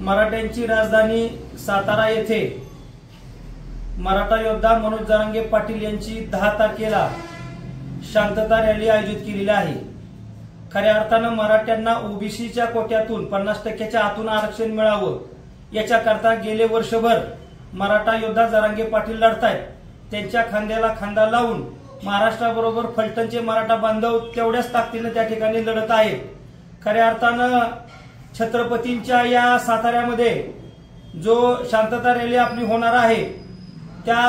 मराठ्यांची राजधानी सातारा येथे मराठा योद्धा मनोज जरांगे पाटील यांची 10 तारखेला शांतता रॅली आयोजित केलेली आहे। खऱ्या अर्थानं मराठ्यांना ओबीसीच्या कोट्यातून 50% आतून आरक्षण मिळावं याच्याकरता गेले वर्षभर मराठा योद्धा जरांगे पाटील लढतायत। त्यांच्या खांद्याला खांदा लावून महाराष्ट्राबरोबर फलटणचे मराठा बांधव तेवढ्याच ताकदीने त्या ठिकाणी लढत आहेत। खऱ्या अर्थानं छत्रपतींच्या या साताऱ्यामध्ये जो शांतता रॅली आपली होणार आहे त्या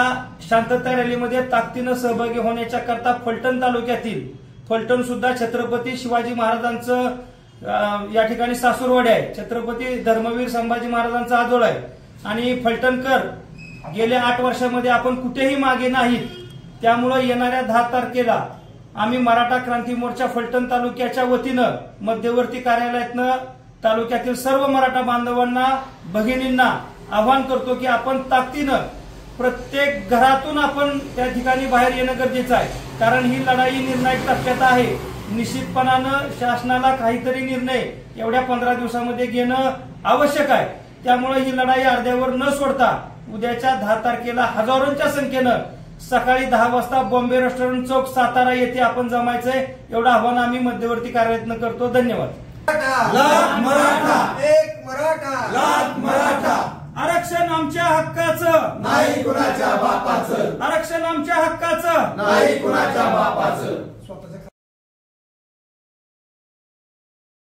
शांतता रॅलीमध्ये ताकदीने सहभागी होण्याच्या करता फलटण तालुक्यातील फलटण सुद्धा छत्रपती शिवाजी महाराजांचं या ठिकाणी सासूरवाडी आहे। छत्रपती धर्मवीर संभाजी महाराजांचा आजोळ आहे आणि फलटणकर गेल्या 8 वर्षांमध्ये आपण कुठेही मागे नाहीत। त्यामुळे येणाऱ्या 10 तारखेला आम्ही मराठा क्रांती मोर्चा फलटण तालुक्याच्या वतीनं मध्यवर्ती कार्यालयातनं तालुक्यातील सर्व मराठा बांधवांना भगिनींना आवाहन करतो की आपण ताकदीनं प्रत्येक घरातून आपण त्या ठिकाणी बाहेर येणं गरजेचं आहे। कारण ही लढाई निर्णायक टप्प्यात आहे। निश्चितपणानं शासनाला काहीतरी निर्णय एवढ्या 15 दिवसांमध्ये घेणं आवश्यक आहे। त्यामुळे ही लढाई अर्ध्यावर न सोडता उद्याच्या 10 तारखेला हजारोंच्या संख्येनं सकाळी 10 वाजता बॉम्बे रेस्टॉरंट चौक सातारा येथे आपण जमायचंय एवढं आवाहन आम्ही मध्यवर्ती कार्यालयातनं करतो। धन्यवाद। लाख मराठा एक मराठा लाख मराठा आरक्षण आमच्या हक्काचं नाही कुणाच्या बापाचं आरक्षण आमच्या हक्काचं नाही कुणाच्या बापाचं।